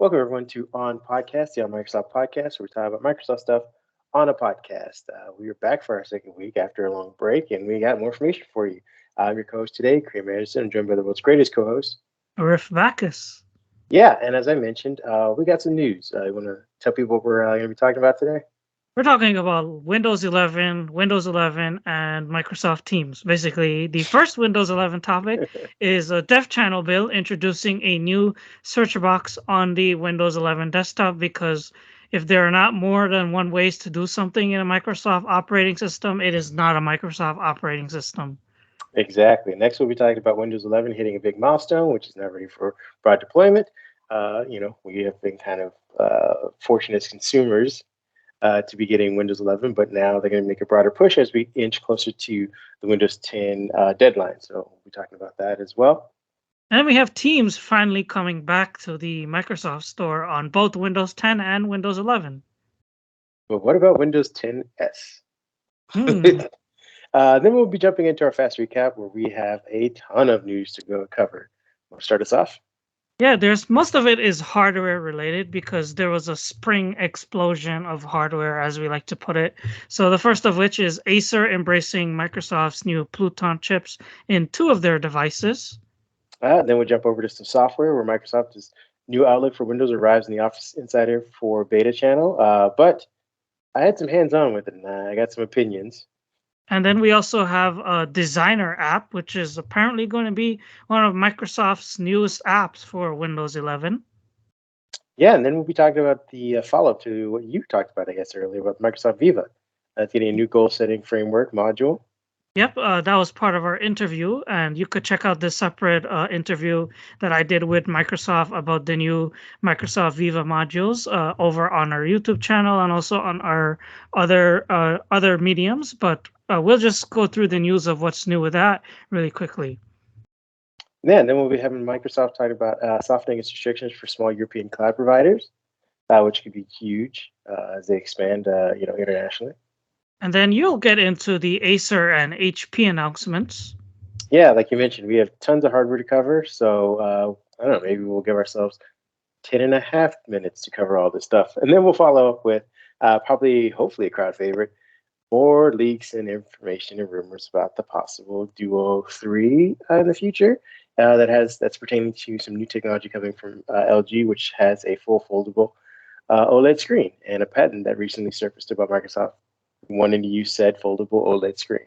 Welcome everyone to OnPodcast, the On Microsoft podcast, where we talk about Microsoft stuff on a podcast. We are back for our second week after a long break, and we got more information for you. I'm your co-host today, Kareem Anderson. I'm joined by the world's greatest co-host. Riff Bacchus. Yeah, and as I mentioned, we got some news. You want to tell people what we're going to be talking about today? We're talking about Windows 11, and Microsoft Teams. Basically, the first Windows 11 topic is a dev channel build introducing a new search box on the Windows 11 desktop because if there are not more than one ways to do something in a Microsoft operating system, it is not a Microsoft operating system. Exactly. Next, we'll be talking about Windows 11 hitting a big milestone, which is now ready for broad deployment. We have been kind of fortunate as consumers to be getting Windows 11, but now they're going to make a broader push as we inch closer to the Windows 10 deadline. So we'll be talking about that as well. And we have Teams finally coming back to the Microsoft Store on both Windows 10 and Windows 11. But what about Windows 10s? Hmm. Then we'll be jumping into our fast recap where we have a ton of news to go cover. Want to start us off? Yeah, there's most of it is hardware related because there was a spring explosion of hardware, as we like to put it. So the first of which is Acer embracing Microsoft's new Pluton chips in two of their devices. Then we'll jump over to some software where Microsoft's new Outlook for Windows arrives in the Office Insider for beta channel. But I had some hands-on with it, and I got some opinions. And then we also have a Designer app, which is apparently going to be one of Microsoft's newest apps for Windows 11. Yeah, and then we'll be talking about the follow-up to what you talked about, I guess, earlier about Microsoft Viva. It's getting a new goal-setting framework module. Yep, that was part of our interview, and you could check out this separate interview that I did with Microsoft about the new Microsoft Viva modules over on our YouTube channel and also on our other mediums. But we'll just go through the news of what's new with that really quickly. Yeah, and then we'll be having Microsoft talking about softening its restrictions for small European cloud providers, which could be huge as they expand, internationally. And then you'll get into the Acer and HP announcements. Yeah, like you mentioned, we have tons of hardware to cover. So I don't know, maybe we'll give ourselves 10 and a half minutes to cover all this stuff. And then we'll follow up with hopefully a crowd favorite, more leaks and information and rumors about the possible Duo 3 in the future that's pertaining to some new technology coming from LG, which has a full foldable OLED screen and a patent that recently surfaced about Microsoft wanting to use said foldable OLED screen.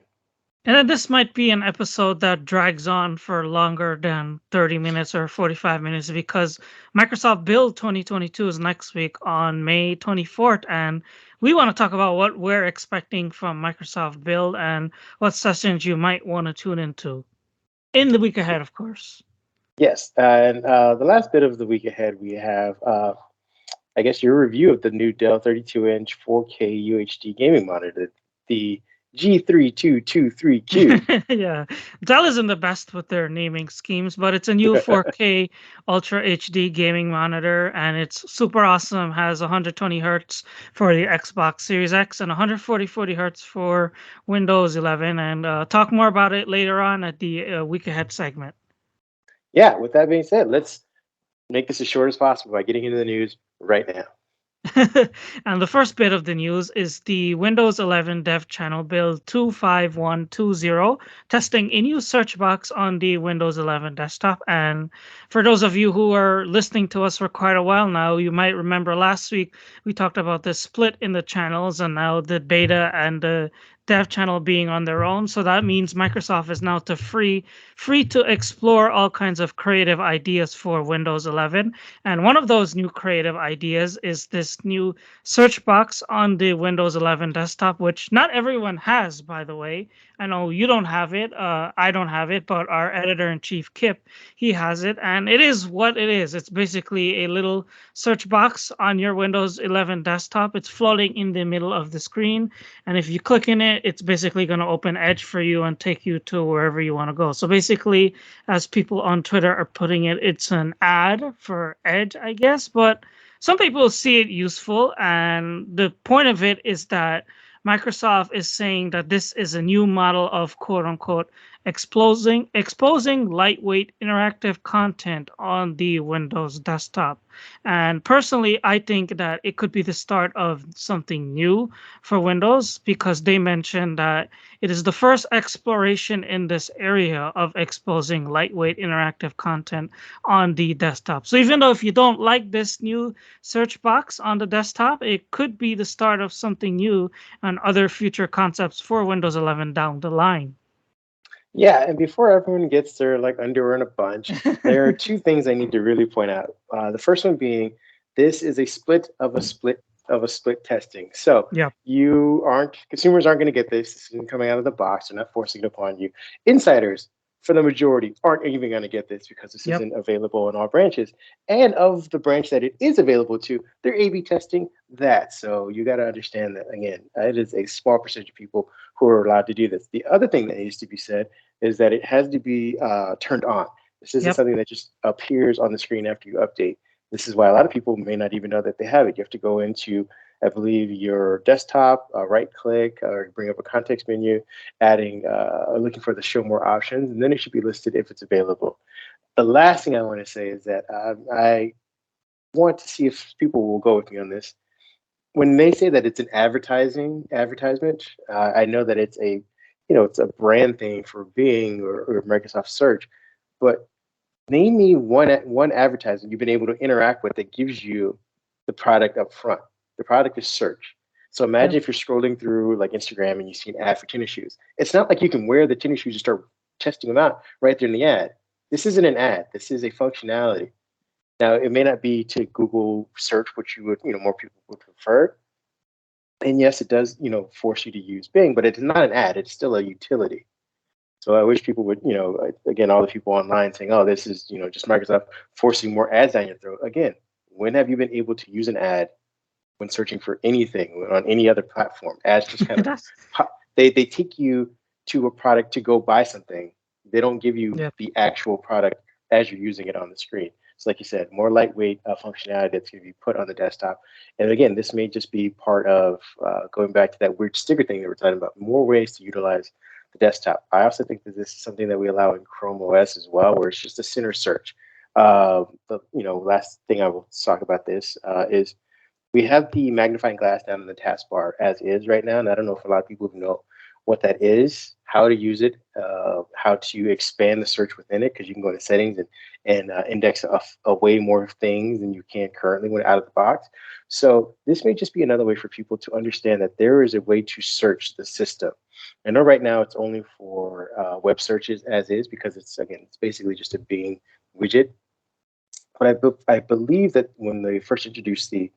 And then this might be an episode that drags on for longer than 30 minutes or 45 minutes because Microsoft Build 2022 is next week on May 24th. And we want to talk about what we're expecting from Microsoft Build and what sessions you might want to tune into in the week ahead, of course. Yes, and the last bit of the week ahead, we have, I guess, your review of the new Dell 32-inch 4K UHD gaming monitor, the G3223Q. Yeah, Dell isn't the best with their naming schemes, but it's a new 4K Ultra HD gaming monitor, and it's super awesome. Has 120 hertz for the Xbox Series X and 140 hertz for Windows 11. And talk more about it later on at the week ahead segment. Yeah, with that being said, let's make this as short as possible by getting into the news right now. And the first bit of the news is the Windows 11 Dev Channel build 25120 testing a new search box on the Windows 11 desktop. And for those of you who are listening to us for quite a while now, you might remember last week we talked about the split in the channels and now the beta and the dev channel being on their own. So that means Microsoft is now free to explore all kinds of creative ideas for Windows 11. And one of those new creative ideas is this new search box on the Windows 11 desktop, which not everyone has, by the way. I know you don't have it. I don't have it, but our editor-in-chief, Kip, he has it. And it is what it is. It's basically a little search box on your Windows 11 desktop. It's floating in the middle of the screen. And if you click in it, it's basically going to open Edge for you and take you to wherever you want to go. So basically, as people on Twitter are putting it, it's an ad for Edge, I guess. But some people see it useful. And the point of it is that Microsoft is saying that this is a new model of quote unquote exposing lightweight interactive content on the Windows desktop. And personally, I think that it could be the start of something new for Windows because they mentioned that it is the first exploration in this area of exposing lightweight interactive content on the desktop. So even though if you don't like this new search box on the desktop, it could be the start of something new and other future concepts for Windows 11 down the line. Yeah, and before everyone gets their like underwear in a bunch, there are two things I need to really point out. The first one being this is a split of a split of a split testing. So Yeah. consumers aren't going to get this. This isn't coming out of the box. They're not forcing it upon you. Insiders, for the majority, aren't even going to get this because this Yep. isn't available in all branches. And of the branch that it is available to, they're A/B testing that. So you got to understand that again, it is a small percentage of people who are allowed to do this. The other thing that needs to be said is that it has to be turned on. This isn't Yep. something that just appears on the screen after you update. This is why a lot of people may not even know that they have it. You have to go into, I believe, your desktop, right click, or bring up a context menu, looking for the show more options, and then it should be listed if it's available. The last thing I want to say is that I want to see if people will go with me on this. When they say that it's an advertisement, I know that it's a brand thing for Bing or Microsoft Search, but name me one advertisement you've been able to interact with that gives you the product up front. The product is search. So imagine Yep. if you're scrolling through like Instagram and you see an ad for tennis shoes. It's not like you can wear the tennis shoes and start testing them out right there in the ad. This isn't an ad. This is a functionality. Now it may not be to Google search, which more people would prefer. And yes, it does, force you to use Bing, but it's not an ad. It's still a utility. So I wish people would, again, all the people online saying, "Oh, this is, just Microsoft forcing more ads down your throat." Again, when have you been able to use an ad when searching for anything on any other platform? Ads just kind of That's they take you to a product to go buy something. They don't give you Yep. the actual product as you're using it on the screen. So, like you said, more lightweight functionality that's going to be put on the desktop. And again, this may just be part of going back to that weird sticker thing that we're talking about. More ways to utilize the desktop. I also think that this is something that we allow in Chrome OS as well, where it's just a center search. The last thing I will talk about this is we have the magnifying glass down in the taskbar as is right now, and I don't know if a lot of people know what that is, how to use it, how to expand the search within it, because you can go to settings and index a way more things than you can currently when out of the box. So this may just be another way for people to understand that there is a way to search the system. I know right now it's only for web searches as is because it's basically just a Bing widget. But I believe that when they first introduced the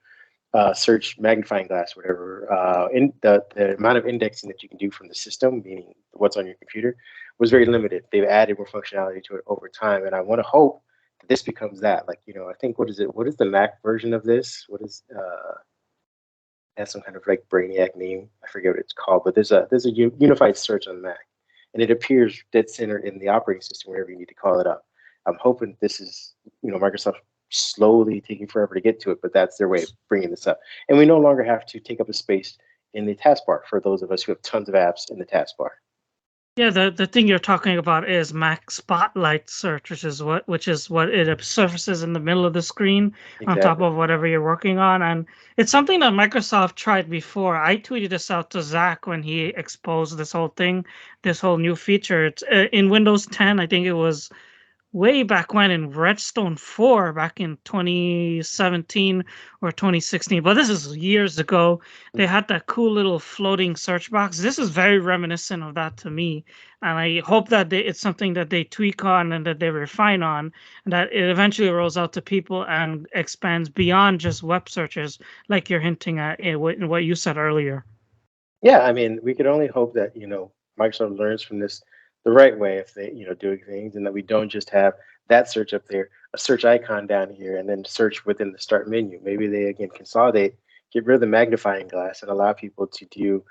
search magnifying glass, whatever, in the amount of indexing that you can do from the system, meaning what's on your computer, was very limited. They've added more functionality to it over time, and I want to hope that this becomes that. Like, I think what is it? What is the Mac version of this? What is has some kind of like brainiac name? I forget what it's called, but there's a unified search on Mac, and it appears dead center in the operating system wherever you need to call it up. I'm hoping this is Microsoft slowly taking forever to get to it, but that's their way of bringing this up. And we no longer have to take up a space in the taskbar for those of us who have tons of apps in the taskbar. Yeah, the thing you're talking about is Mac Spotlight Search, which is what it surfaces in the middle of the screen on top Exactly. of whatever you're working on, and it's something that Microsoft tried before. I tweeted this out to Zach when he exposed this whole thing, this whole new feature. It's in Windows 10. I think it was way back when in Redstone 4 back in 2017 or 2016, but this is years ago. They had that cool little floating search box. This is very reminiscent of that to me, and I hope that it's something that they tweak on and that they refine on, and that it eventually rolls out to people and expands beyond just web searches like you're hinting at in what you said earlier. Yeah, I mean, we could only hope that Microsoft learns from this the right way if they doing things, and that we don't just have that search up there, a search icon down here, and then search within the start menu. Maybe they again consolidate, get rid of the magnifying glass, and allow people to do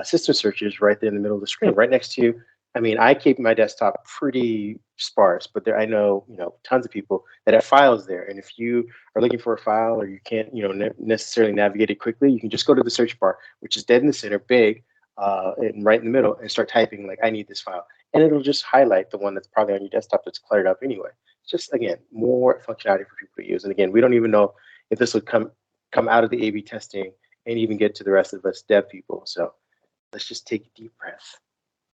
system searches right there in the middle of the screen, Yep. right next to you. I mean, I keep my desktop pretty sparse, but I know tons of people that have files there, and if you are looking for a file or you can't necessarily navigate it quickly, you can just go to the search bar, which is dead in the center, big, and right in the middle, and start typing like, "I need this file," and it'll just highlight the one that's probably on your desktop that's cluttered up anyway. It's just again more functionality for people to use. And again, we don't even know if this would come out of the A/B testing and even get to the rest of us dev people. So let's just take a deep breath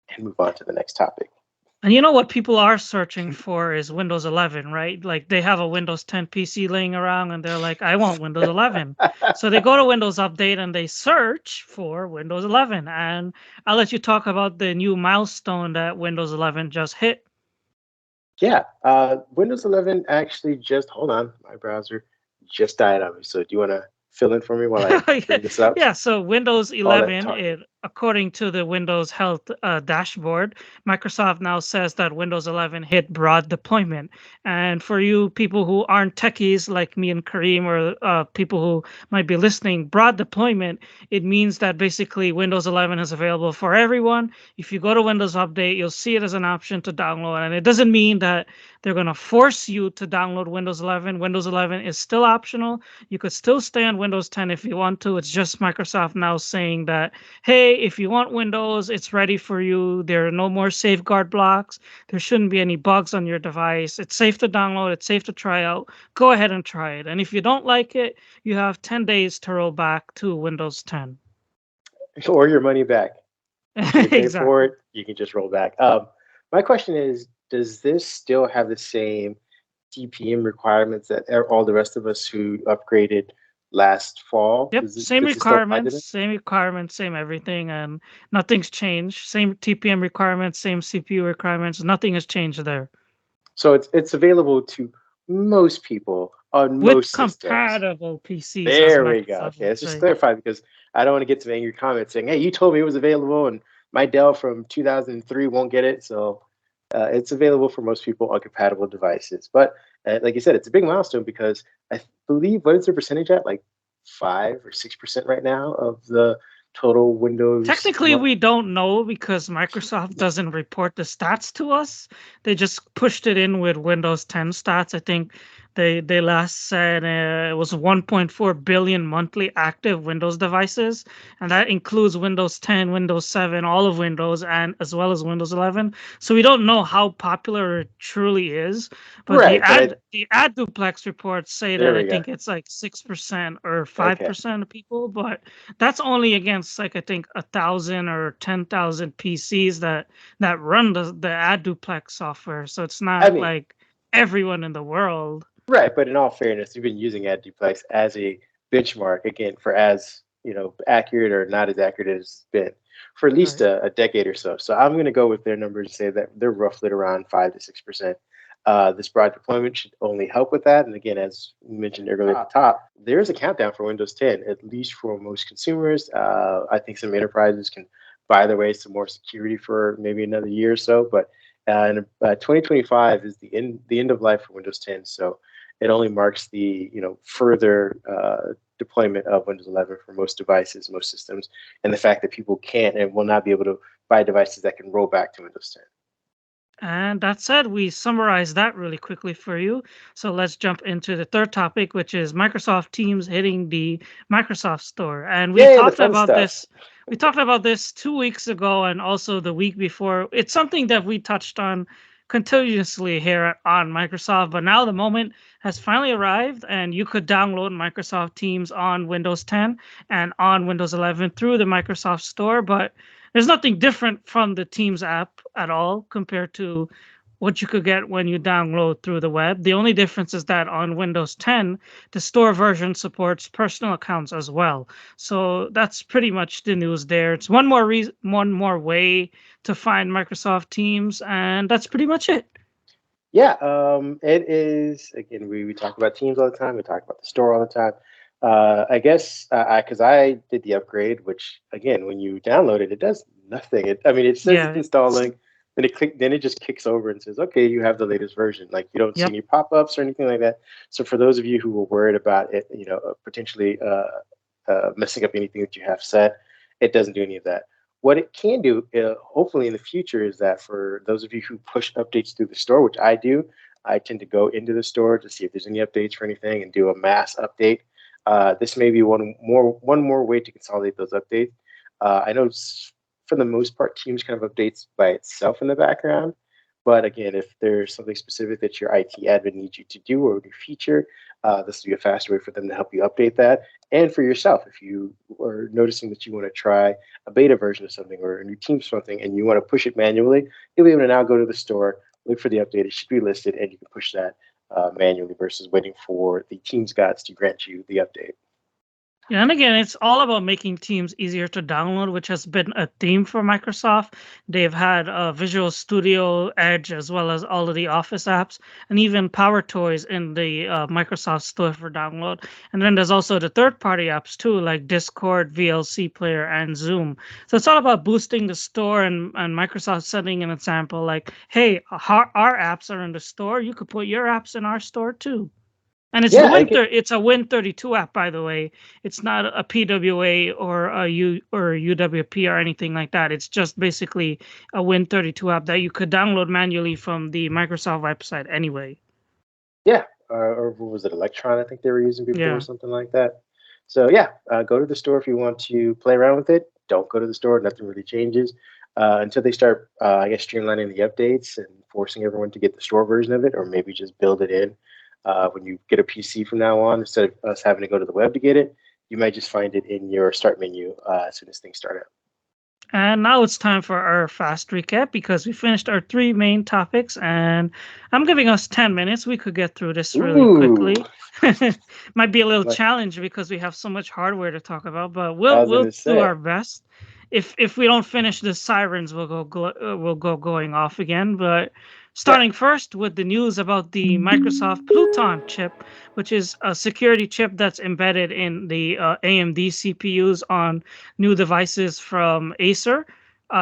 and move on to the next topic. And you know what people are searching for is Windows 11, right? Like they have a Windows 10 PC laying around and they're like, I want Windows 11. So they go to Windows Update and they search for Windows 11. And I'll let you talk about the new milestone that Windows 11 just hit. Yeah, Windows 11 actually just, hold on, my browser just died on me. So do you want to fill in for me while I bring this up? Yeah, so Windows All that 11, talking. according to the Windows Health dashboard, Microsoft now says that Windows 11 hit broad deployment. And for you people who aren't techies like me and Kareem, or people who might be listening, broad deployment, it means that basically Windows 11 is available for everyone. If you go to Windows Update, you'll see it as an option to download. And it doesn't mean that they're going to force you to download Windows 11. Windows 11 is still optional. You could still stay on Windows 10 if you want to. It's just Microsoft now saying that, hey, if you want Windows, it's ready for you. There are no more safeguard blocks. There shouldn't be any bugs on your device. It's safe to download. It's safe to try out. Go ahead and try it. And if you don't like it, you have 10 days to roll back to Windows 10. Or your money back. If you pay for Exactly. it, you can just roll back. My question is, does this still have the same TPM requirements that all the rest of us who upgraded last fall? Yep, Does it still apply to them? same requirements, same everything, and nothing's changed. Same TPM requirements, same CPU requirements. Nothing has changed there. So it's available to most people on With most systems. compatible PCs, as There we go. Microsoft Okay, would let's just say. clarify because I don't want to get some angry comments saying, "Hey, you told me it was available, and my Dell from 2003 won't get it." So it's available for most people on compatible devices. But like you said, it's a big milestone because I believe what is the percentage at? Like 5 or 6% right now of the total Windows Technically, we don't know because Microsoft doesn't report the stats to us. They just pushed it in with Windows 10 stats. I think they last said it was 1.4 billion monthly active Windows devices, and that includes Windows 10, Windows 7, all of Windows, and as well as Windows 11. So we don't know how popular it truly is. But right, but the ad duplex reports say that there I we go. think it's like 6% or Okay. 5% of people, but that's only against like I think 1,000 or 10,000 PCs that run the ad duplex software. So it's I not mean, like everyone in the world. right, but in all fairness, you've been using ad duplex as a benchmark again for as accurate or not as accurate as it's been for at least Right. a decade or so. So I'm going to go with their numbers and say that they're roughly at around 5 to 6%. This broad deployment should only help with that. And again, as we mentioned earlier at the top, there is a countdown for Windows 10, at least for most consumers. I think some enterprises can buy their way some more security for maybe another year or so. But 2025 is the end of life for Windows 10. So it only marks the further deployment of Windows 11 for most devices, most systems, and the fact that people can't and will not be able to buy devices that can roll back to Windows 10. And that said, we summarized that really quickly for you. So let's jump into the third topic, which is Microsoft Teams hitting the Microsoft Store. And we Yay, the talked fun about stuff. this. We talked about this 2 weeks ago and also the week before. It's something that we touched on continuously here on Microsoft, but now the moment has finally arrived, and you could download Microsoft Teams on Windows 10 and on Windows 11 through the Microsoft Store. But there's nothing different from the Teams app at all compared to what you could get when you download through the web. The only difference is that on Windows 10, the store version supports personal accounts as well. So that's pretty much the news there. It's one more way to find Microsoft Teams, and that's pretty much it. Yeah, it is. Again, we talk about Teams all the time. We talk about the store all the time. I guess because I did the upgrade, which again, when you download it, it does nothing. It says it's Yeah. installing, then it just kicks over and says, "Okay, you have the latest version." Like you don't see Yep. any pop-ups or anything like that. So for those of you who were worried about it, potentially messing up anything that you have set, it doesn't do any of that. What it can do, hopefully in the future, is that for those of you who push updates through the store, which I do, I tend to go into the store to see if there's any updates for anything and do a mass update. This may be one more way to consolidate those updates. I know for the most part, Teams kind of updates by itself in the background. But again, if there's something specific that your IT admin needs you to do or a new feature, this will be a faster way for them to help you update that. And for yourself, if you are noticing that you want to try a beta version of something or a new Teams something and you want to push it manually, you'll be able to now go to the store, look for the update. It should be listed, and you can push that manually versus waiting for the Teams gods to grant you the update. Yeah, and again, it's all about making Teams easier to download, which has been a theme for Microsoft. They've had Visual Studio, Edge, as well as all of the Office apps, and even Power Toys in the Microsoft Store for download. And then there's also the third-party apps too, like Discord, VLC Player, and Zoom. So it's all about boosting the store and Microsoft setting an example like, hey, our apps are in the store. You could put your apps in our store too. And it's the Yeah, I get. it's a Win32 app, by the way. It's not a PWA or a UWP or anything like that. It's just basically a Win32 app that you could download manually from the Microsoft website anyway. Yeah, or what was it, Electron? I think they were using before, or Yeah. something like that. So yeah, go to the store if you want to play around with it. Don't go to the store; nothing really changes until they start, I guess, streamlining the updates and forcing everyone to get the store version of it, or maybe just build it in when you get a PC from now on. Instead of us having to go to the web to get it, you might just find it in your start menu as soon as things start up. And now it's time for our fast recap because we finished our three main topics, and I'm giving us 10 minutes. We could get through this really Ooh, quickly. Might be a little like challenge because we have so much hardware to talk about, but I we'll was we'll gonna do say. our best. If we don't finish the sirens, we'll go going off again. But Yeah. starting first with the news about the Microsoft Pluton chip, which is a security chip that's embedded in the AMD CPUs on new devices from Acer.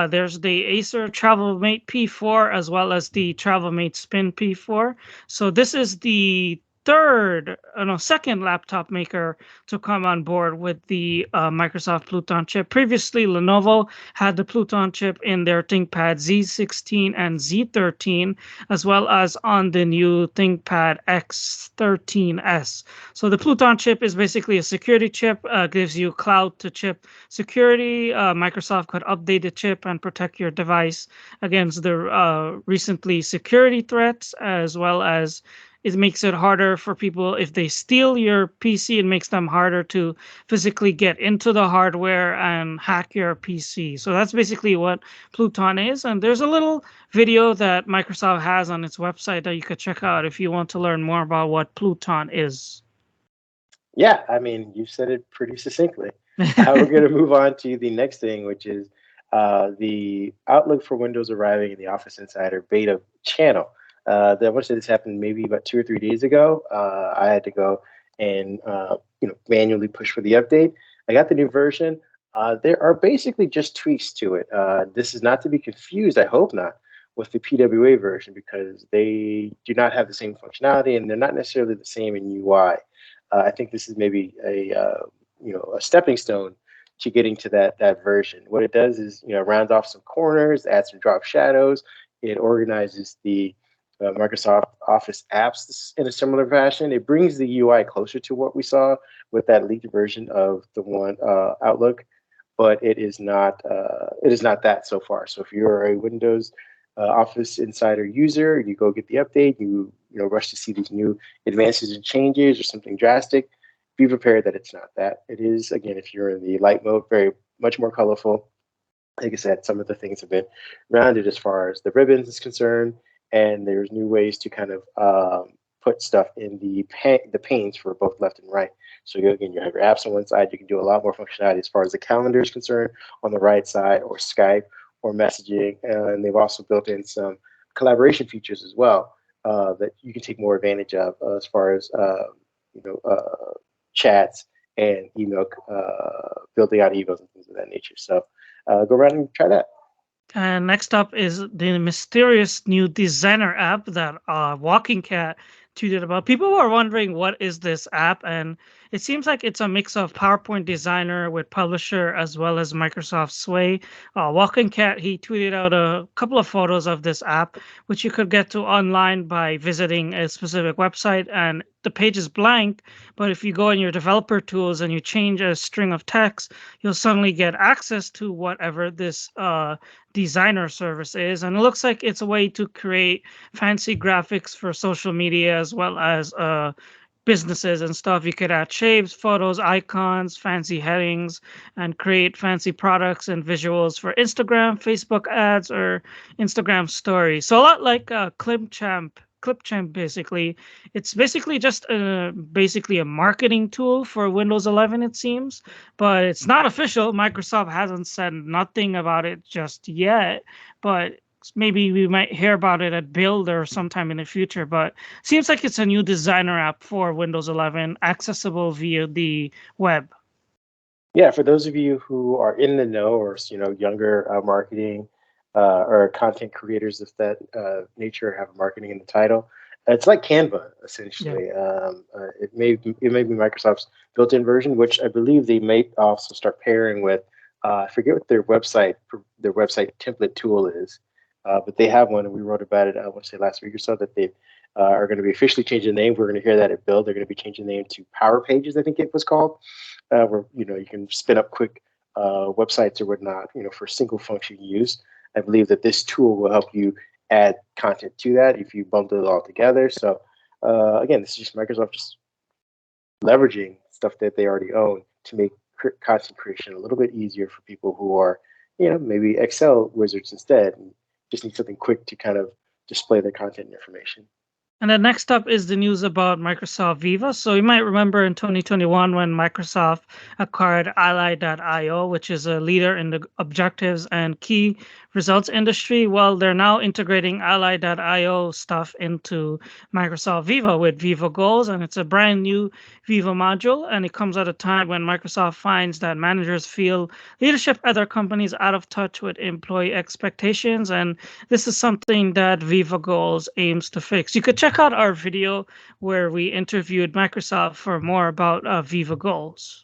There's the Acer TravelMate P4 as well as the TravelMate Spin P4. So this is the second laptop maker to come on board with the Microsoft Pluton chip. Previously, Lenovo had the Pluton chip in their ThinkPad Z16 and Z13, as well as on the new ThinkPad X13S. So the Pluton chip is basically a security chip, gives you cloud to chip security. Microsoft could update the chip and protect your device against the recently security threats, as well as it makes it harder for people if they steal your PC. It makes them harder to physically get into the hardware and hack your PC. So that's basically what Pluton is. And there's a little video that Microsoft has on its website that you could check out if you want to learn more about what Pluton is. Yeah, I mean, you said it pretty succinctly. We're going to move on to the next thing, which is the Outlook for Windows arriving in the Office Insider beta channel. I want to say this happened maybe about 2 or 3 days ago. I had to go and manually push for the update. I got the new version. There are basically just tweaks to it. This is not to be confused, I hope not, with the PWA version because they do not have the same functionality and they're not necessarily the same in UI. I think this is maybe a stepping stone to getting to that version. What it does is rounds off some corners, adds some drop shadows. It organizes the Microsoft Office apps in a similar fashion. It brings the UI closer to what we saw with that leaked version of the one Outlook, but it is not that so far. So if you're a Windows Office Insider user, you go get the update, you rush to see these new advances and changes or something drastic. Be prepared that it's not that. It is, again, if you're in the light mode, very much more colorful. Like I said, some of the things have been rounded as far as the ribbons is concerned, and there's new ways to kind of put stuff in the panes for both left and right. So you have your apps on one side. You can do a lot more functionality as far as the calendar is concerned on the right side, or Skype, or messaging. And they've also built in some collaboration features as well that you can take more advantage of as far as chats and email, building out emails and things of that nature. So go around and try that. And next up is the mysterious new designer app that Walking Cat tweeted about. People were wondering what is this app, and It seems like it's a mix of PowerPoint Designer with Publisher as well as Microsoft Sway. Walking Cat, he tweeted out a couple of photos of this app, which you could get to online by visiting a specific website, and the page is blank. But if you go in your developer tools and you change a string of text, you'll suddenly get access to whatever this designer service is. And it looks like it's a way to create fancy graphics for social media as well as businesses and stuff. You could add shapes, photos, icons, fancy headings, and create fancy products and visuals for Instagram, Facebook ads, or Instagram stories. So a lot like Clipchamp. Clipchamp basically, it's basically just basically a marketing tool for Windows 11. It seems, but it's not official. Microsoft hasn't said nothing about it just yet, but maybe we might hear about it at Build or sometime in the future. But seems like it's a new designer app for Windows 11, accessible via the web. Yeah, for those of you who are in the know or younger marketing or content creators of that nature have marketing in the title, it's like Canva Yeah. essentially. It may be Microsoft's built-in version, which I believe they may also start pairing with. I forget what their website template tool is, but they have one, and we wrote about it. I want to say last week or so that they are going to be officially changing the name. We're going to hear that at Build. They're going to be changing the name to Power Pages, I think it was called, where you can spin up quick websites or whatnot, for single function use. I believe that this tool will help you add content to that if you bundle it all together. So again, this is just Microsoft just leveraging stuff that they already own to make content creation a little bit easier for people who are, maybe Excel wizards instead and just need something quick to kind of display their content and information. And then next up is the news about Microsoft Viva. So you might remember in 2021 when Microsoft acquired Ally.io, which is a leader in the objectives and key results industry. Well, they're now integrating Ally.io stuff into Microsoft Viva with Viva Goals, and it's a brand new Viva module. And it comes at a time when Microsoft finds that managers feel leadership at their companies out of touch with employee expectations, and this is something that Viva Goals aims to fix. You could check out our video where we interviewed Microsoft for more about Viva Goals.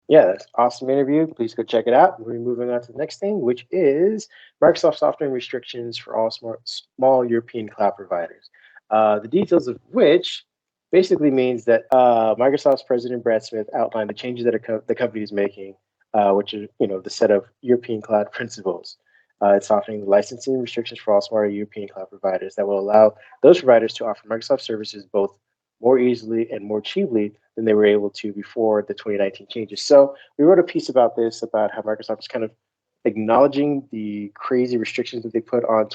Yeah, that's an awesome interview. Please go check it out. We're moving on to the next thing, which is Microsoft software restrictions for all small European cloud providers. The details of which basically means that Microsoft's president Brad Smith outlined the changes that the company is making, which is the set of European cloud principles. It's softening the licensing restrictions for all smaller European cloud providers that will allow those providers to offer Microsoft services both more easily and more cheaply than they were able to before the 2019 changes. So we wrote a piece about this, about how Microsoft is kind of acknowledging the crazy restrictions that they put on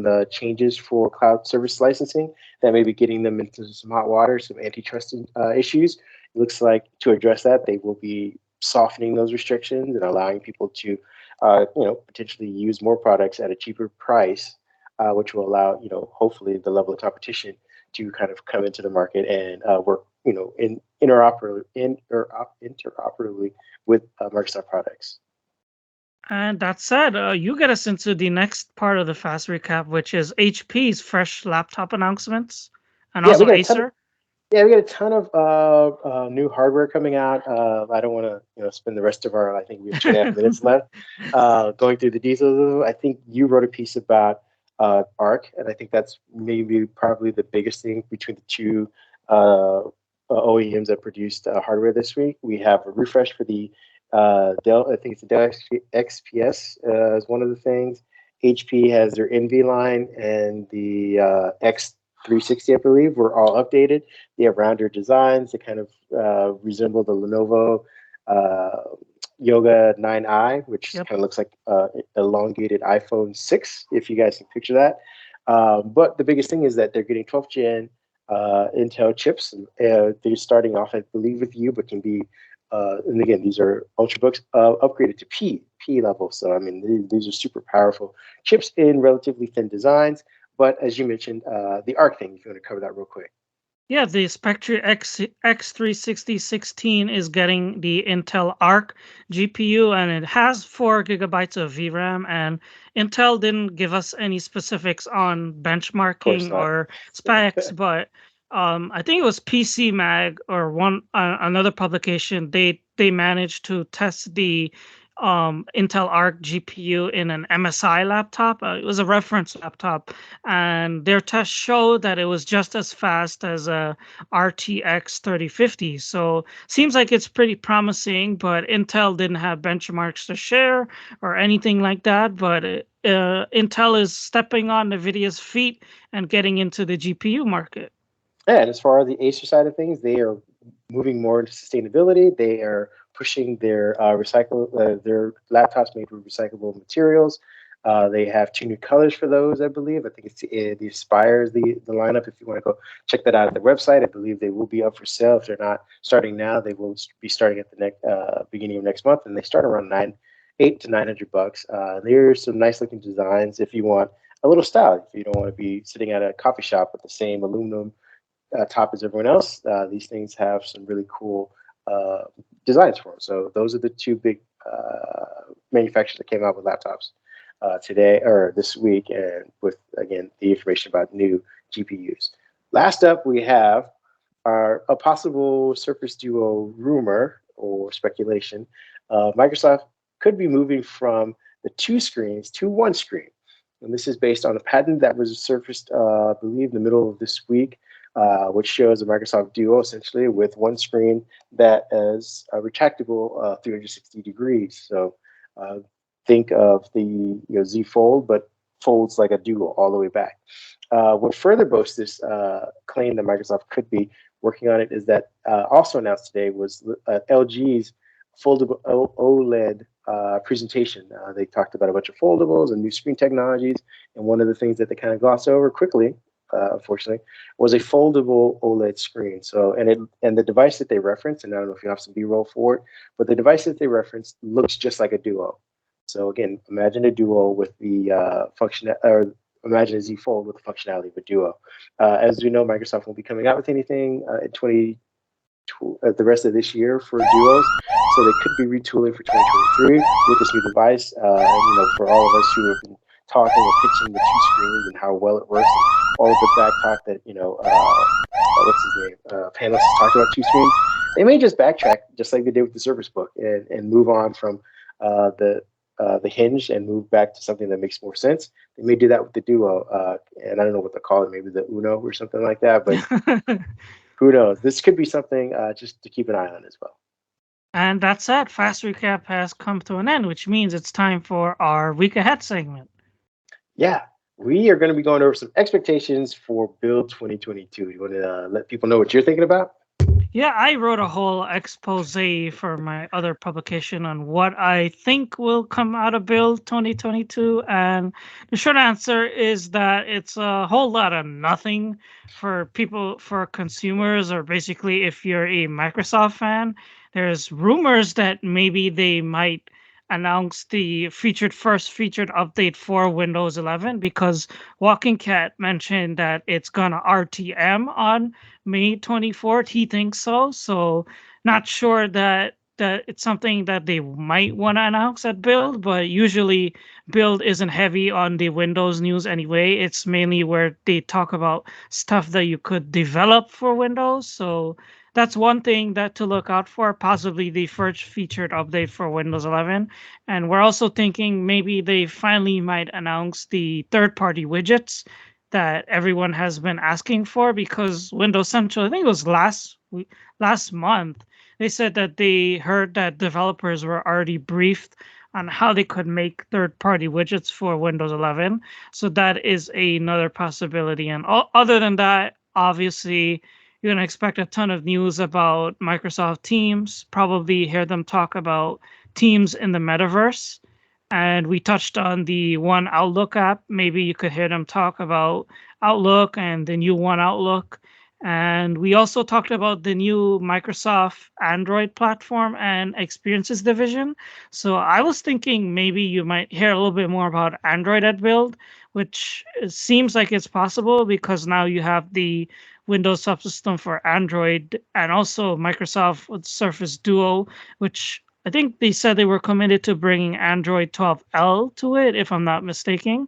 the changes for cloud service licensing that may be getting them into some hot water, some antitrust issues. It looks like to address that, they will be softening those restrictions and allowing people to, potentially use more products at a cheaper price, which will allow, hopefully the level of competition to kind of come into the market and work, interoperably with Microsoft products. And that said, you get us into the next part of the fast recap, which is HP's fresh laptop announcements and Yeah, we also got a ton. Acer. Yeah, we got a ton of new hardware coming out. I don't want to, spend the rest of our. I think we have 2.5 minutes left going through the details. I think you wrote a piece about Arc, and I think that's maybe probably the biggest thing between the two OEMs that produced hardware this week. We have a refresh for the Dell. I think it's the Dell XPS is one of the things. HP has their Envy line, and the X360, I believe, were all updated. They have rounder designs that kind of resemble the Lenovo Yoga 9i, which Yep. kind of looks like elongated iPhone 6, if you guys can picture that. But the biggest thing is that they're getting 12th gen Intel chips. They're starting off, I believe, with U, but can be, and again, these are Ultrabooks upgraded to P level. So, I mean, these are super powerful chips in relatively thin designs. But as you mentioned, the Arc thing, if you want to cover that real quick. Yeah, the Spectre X360 16 is getting the Intel Arc GPU, and it has 4 gigabytes of VRAM. And Intel didn't give us any specifics on Of course benchmarking not. or specs, but I think it was PC Mag or one another publication. They managed to test the Intel Arc GPU in an MSI laptop. It was a reference laptop, and their test showed that it was just as fast as a RTX 3050. So seems like it's pretty promising. But Intel didn't have benchmarks to share or anything like that. But Intel is stepping on NVIDIA's feet and getting into the GPU market. Yeah, and as far as the Acer side of things, they are moving more into sustainability. They are pushing their laptops made with recyclable materials. They have two new colors for those, I believe. I think it's the Aspire is the lineup. If you want to go check that out at their website, I believe they will be up for sale. If they're not starting now, they will be starting at the next beginning of next month, and they start around 8 to 900 bucks. There's some nice looking designs if you want a little style. If you don't want to be sitting at a coffee shop with the same aluminum top as everyone else. These things have some really cool uh, designs for them. So those are the two big manufacturers that came out with laptops today or this week, and with again the information about new GPUs. Last up, we have a possible Surface Duo rumor or speculation. Microsoft could be moving from the two screens to one screen. And this is based on a patent that was surfaced, I believe, in the middle of this week, which shows a Microsoft Duo essentially with one screen that is retractable 360 degrees. So think of the Z Fold, but folds like a Duo all the way back. What further boasts this claim that Microsoft could be working on it is that also announced today was LG's foldable OLED presentation. They talked about a bunch of foldables and new screen technologies, and one of the things that they kind of glossed over quickly, unfortunately, was a foldable OLED screen. So, and the device that they referenced, and I don't know if you have some B-roll for it, but the device that they referenced looks just like a Duo. So again, imagine a Duo with the function, or imagine a Z Fold with the functionality of a Duo. As we know, Microsoft won't be coming out with anything in the rest of this year for Duos, so they could be retooling for 2023 with this new device. And for all of us who have been talking and pitching the two screens and how well it works, and all of the back talk that what's his name, panelists talked about two screens, they may just backtrack just like they did with the Surface Book and move on from the hinge and move back to something that makes more sense. They may do that with the Duo, and I don't know what they call it, maybe the Uno or something like that, but who knows? This could be something just to keep an eye on as well. And that's it. Fast Recap has come to an end, which means it's time for our Week Ahead segment. Yeah, we are going to be going over some expectations for Build 2022. You want to let people know what you're thinking about? Yeah, I wrote a whole expose for my other publication on what I think will come out of Build 2022. And the short answer is that it's a whole lot of nothing for people, for consumers, or basically if you're a Microsoft fan. There's rumors that maybe they might announce the first featured update for Windows 11, because Walking Cat mentioned that it's gonna RTM on May 24th. He thinks so. So not sure that it's something that they might want to announce at Build, but usually Build isn't heavy on the Windows news anyway. It's mainly where they talk about stuff that you could develop for Windows. So that's one thing that to look out for, possibly the first featured update for Windows 11. And we're also thinking maybe they finally might announce the third-party widgets that everyone has been asking for, because Windows Central, I think it was last month, they said that they heard that developers were already briefed on how they could make third-party widgets for Windows 11. So that is another possibility. And other than that, obviously, you're going to expect a ton of news about Microsoft Teams, probably hear them talk about Teams in the metaverse. And we touched on the One Outlook app. Maybe you could hear them talk about Outlook and the new One Outlook. And we also talked about the new Microsoft Android platform and experiences division. So I was thinking maybe you might hear a little bit more about Android at Build, which seems like it's possible because now you have the Windows subsystem for Android and also Microsoft with Surface Duo, which I think they said they were committed to bringing Android 12L to it, if I'm not mistaken.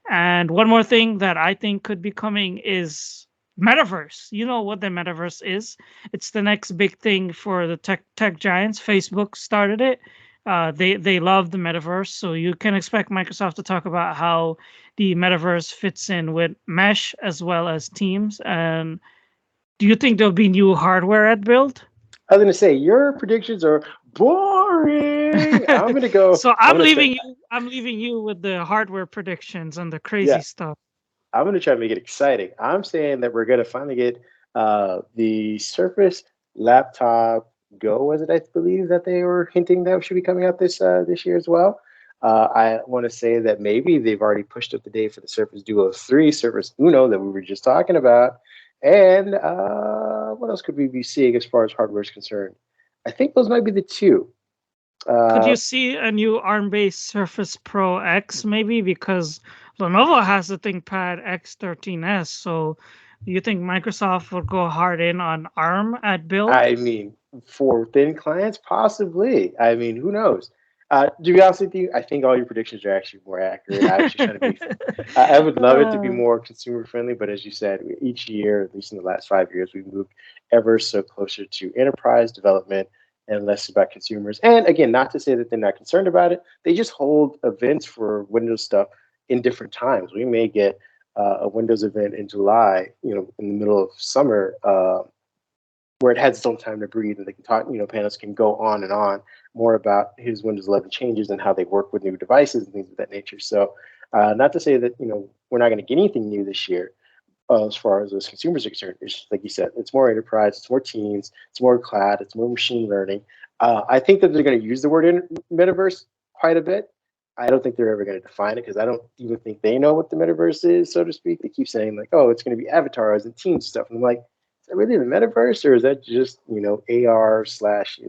And one more thing that I think could be coming is Metaverse. You know what the metaverse is? It's the next big thing for the tech giants. Facebook started it. They love the metaverse, so you can expect Microsoft to talk about how the metaverse fits in with Mesh as well as Teams. And do you think there'll be new hardware at Build? I was gonna say your predictions are boring. I'm gonna go. So I'm gonna try. I'm leaving you with the hardware predictions and the crazy Yeah, stuff. I'm gonna try to make it exciting. I'm saying that we're gonna finally get the Surface Laptop Go. Was it? I believe that they were hinting that should be coming out this year as well. I want to say that maybe they've already pushed up the date for the Surface Duo 3, Surface Uno that we were just talking about, and what else could we be seeing as far as hardware is concerned? I think those might be the two. Could Uh, you see a new ARM-based Surface Pro X maybe? Because Lenovo has the ThinkPad X13s. So do you think Microsoft will go hard in on ARM at build? I mean, for thin clients, possibly. I mean, who knows? To be honest with you, I think all your predictions are actually more accurate. I actually trying to be. I would love it to be Uh, more consumer friendly, but as you said, each year, at least in the last 5 years, we've moved ever so closer to enterprise development and less about consumers. And again, not to say that they're not concerned about it, they just hold events for Windows stuff in different times. We may get a Windows event in July, in the middle of summer. Where it has its own time to breathe and they can talk, panels can go on and on more about his Windows 11 changes and how they work with new devices and things of that nature. So, not to say that, we're not going to get anything new this year as far as those consumers are concerned. It's just, like you said, it's more enterprise, it's more teams, it's more cloud, it's more machine learning. I think that they're going to use the word metaverse quite a bit. I don't think they're ever going to define it because I don't even think they know what the metaverse is, so to speak. They keep saying like, "Oh, it's going to be avatars and team stuff," and I'm like, "Is that really the metaverse, or is that just AR slash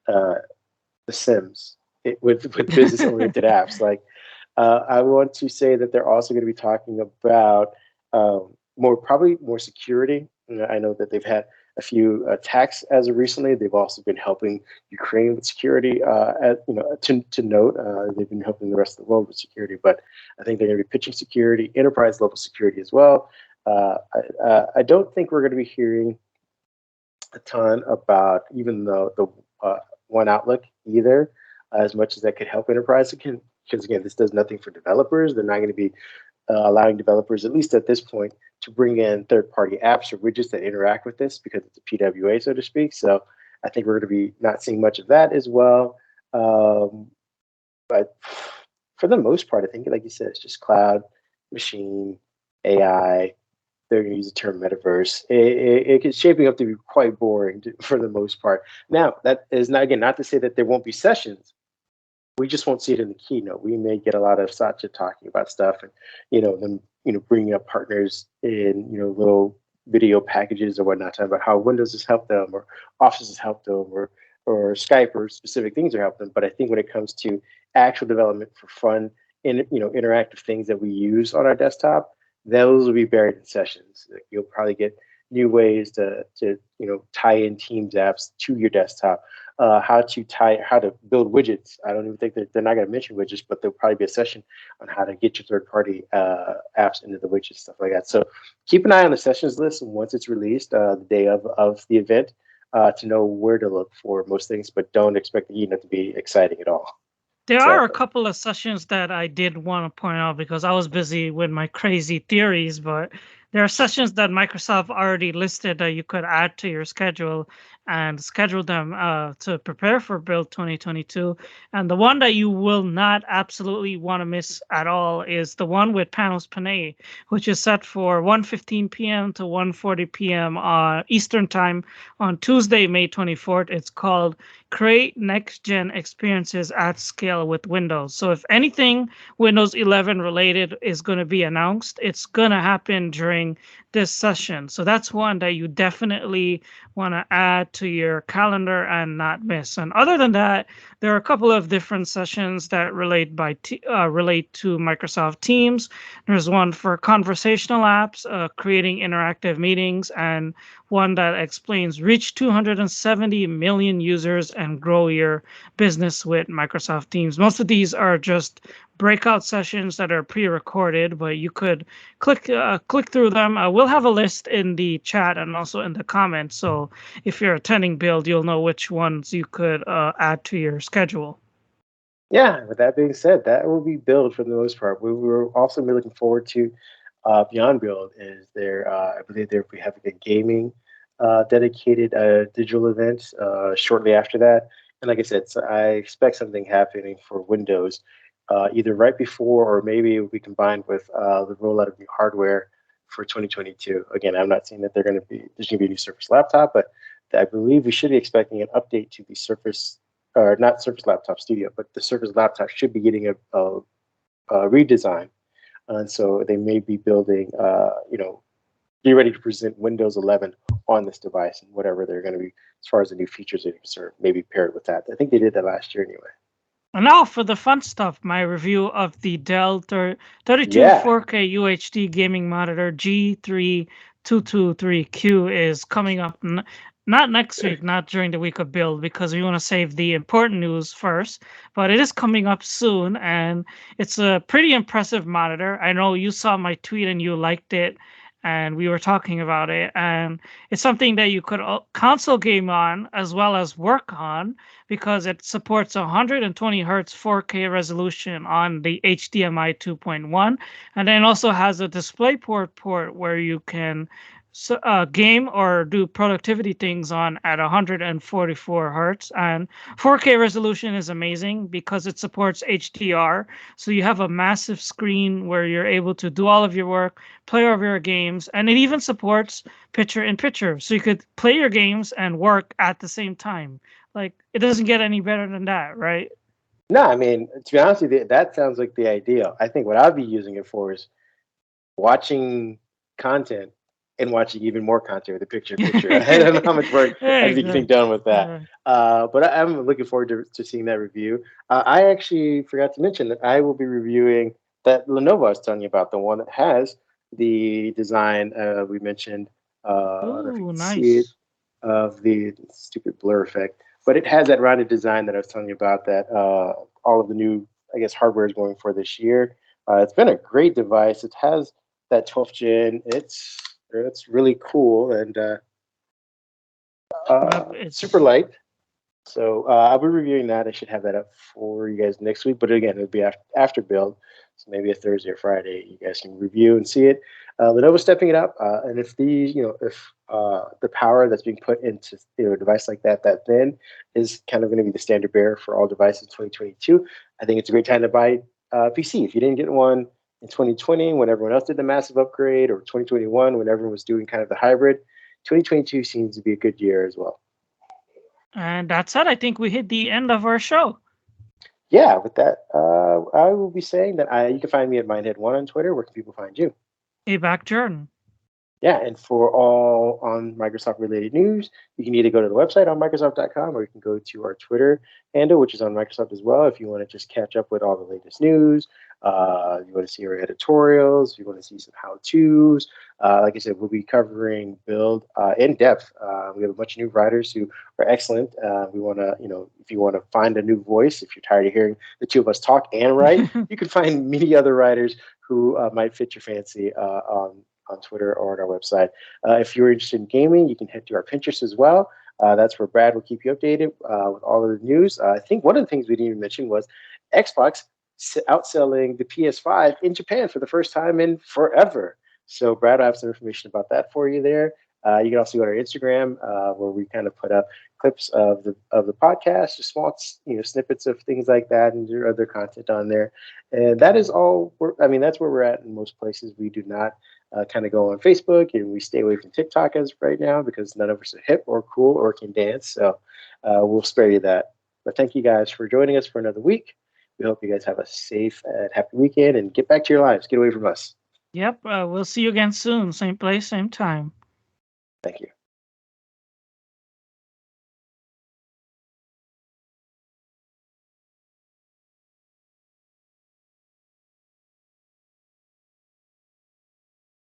uh, The Sims with business oriented apps?" Like, I want to say that they're also going to be talking about probably more security. I know that they've had a few attacks as of recently. They've also been helping Ukraine with security. To note, they've been helping the rest of the world with security. But I think they're going to be pitching security, enterprise level security as well. I don't think we're going to be hearing a ton about even the one outlook either, as much as that could help enterprise. Because again, this does nothing for developers. They're not going to be allowing developers, at least at this point, to bring in third-party apps or widgets that interact with this because it's a PWA, so to speak. So I think we're going to be not seeing much of that as well. Um, but for the most part, I think, like you said, it's just cloud, machine, AI. They're going to use the term metaverse. It's shaping up to be quite boring for the most part. Now, that is not, again, not to say that there won't be sessions. We just won't see it in the keynote. We may get a lot of Satya talking about stuff and, them, bringing up partners in, little video packages or whatnot, talking about how Windows has helped them or Office has helped them or Skype or specific things are helping them. But I think when it comes to actual development for fun, interactive things that we use on our desktop, those will be buried in sessions. Like, you'll probably get new ways to tie in Teams apps to your desktop. How to build widgets. I don't even think they're not going to mention widgets, but there'll probably be a session on how to get your third-party apps into the widgets, stuff like that. So keep an eye on the sessions list once it's released, the day of the event, to know where to look for most things. But don't expect the keynote to be exciting at all. there are a Sadly. couple of sessions that I did want to point out because I was busy with my crazy theories, but there are sessions that Microsoft already listed that you could add to your schedule and schedule them to prepare for Build 2022. And the one that you will not absolutely want to miss at all is the one with Panos Panay, which is set for 1:15 p.m. to 1:40 p.m. Eastern Time on Tuesday, May 24th. It's called Create Next Gen Experiences at Scale with Windows. So if anything Windows 11 related is going to be announced, it's going to happen during this session. So that's one that you definitely want to add to your calendar and not miss. And other than that, there are a couple of different sessions that relate to Microsoft Teams. There's one for conversational apps, creating interactive meetings, and one that explains reach 270 million users and grow your business with Microsoft Teams. Most of these are just breakout sessions that are pre-recorded, but you could click through them. We'll have a list in the chat and also in the comments. So if you're attending Build, you'll know which ones you could add to your schedule. Yeah, with that being said, that will be Build for the most part. We were also be looking forward to Beyond Build. Is there? I believe they'll be having a gaming dedicated digital event shortly after that. And like I said, so I expect something happening for Windows, either right before or maybe it will be combined with the rollout of new hardware for 2022. Again, I'm not saying that there's going to be a new Surface laptop, but I believe we should be expecting an update to the Surface, or not Surface Laptop Studio, but the Surface laptop should be getting a redesign. And so they may be building, be ready to present Windows 11 on this device and whatever they're going to be as far as the new features are concerned, maybe paired with that. I think they did that last year anyway. And now for the fun stuff, my review of the Dell 32 Yeah. 4K UHD gaming monitor G3223Q is coming up not next week, not during the week of Build, because we want to save the important news first, but it is coming up soon, and it's a pretty impressive monitor. I know you saw my tweet and you liked it, and we were talking about it, and it's something that you could console game on as well as work on, because it supports 120 hertz 4K resolution on the HDMI 2.1, and then also has a DisplayPort port where you can game or do productivity things on at 144 hertz. And 4K resolution is amazing because it supports HDR, so you have a massive screen where you're able to do all of your work, play all of your games, and it even supports picture in picture, so you could play your games and work at the same time. Like, it doesn't get any better than that, right? No, I mean, to be honest with you, that sounds like the ideal. I think what I'd be using it for is watching content and watching even more content with a picture in picture. I don't know how much work I'd be getting Exactly. done with that. But I'm looking forward to seeing that review. I actually forgot to mention that I will be reviewing that Lenovo I was telling you about, the one that has the design we mentioned. I don't know if you Ooh, can see it, nice. of the stupid blur effect, but it has that rounded design that I was telling you about, that all of the new, I guess, hardware is going for this year. It's been a great device. It has that 12th gen. It's really cool and It's super light. So I'll be reviewing that. I should have that up for you guys next week. But again, it'll be after Build, so maybe a Thursday or Friday. You guys can review and see it. Lenovo's stepping it up, and if the power that's being put into a device like that thin is kind of going to be the standard bearer for all devices in 2022, I think it's a great time to buy a PC. If you didn't get one in 2020 when everyone else did the massive upgrade, or 2021 when everyone was doing kind of the hybrid, 2022 seems to be a good year as well. And that's it. I think we hit the end of our show. Yeah, with that, I will be saying that you can find me at Mindhead1 on Twitter. Where can people find you? Hey, back Jordan. Yeah, and for all on Microsoft related news, you can either go to the website on Microsoft.com, or you can go to our Twitter handle, which is on Microsoft as well, if you want to just catch up with all the latest news. You want to see our editorials, you want to see some how-tos. Like I said, we'll be covering Build in depth. We have a bunch of new writers who are excellent. We want to, if you want to find a new voice, if you're tired of hearing the two of us talk and write, you can find many other writers who might fit your fancy on Twitter or on our website. If you're interested in gaming, you can head to our Pinterest as well. That's where Brad will keep you updated with all of the news. I think one of the things we didn't even mention was Xbox outselling the PS5 in Japan for the first time in forever. So Brad will have some information about that for you there. You can also go to our Instagram, where we kind of put up clips of the podcast, just small snippets of things like that, and there other content on there. And that is all. That's where we're at in most places. We do not kind of go on Facebook, and we stay away from TikTok as right now because none of us are hip or cool or can dance. So we'll spare you that. But thank you guys for joining us for another week. We hope you guys have a safe and happy weekend and get back to your lives. Get away from us. Yep. We'll see you again soon. Same place, same time.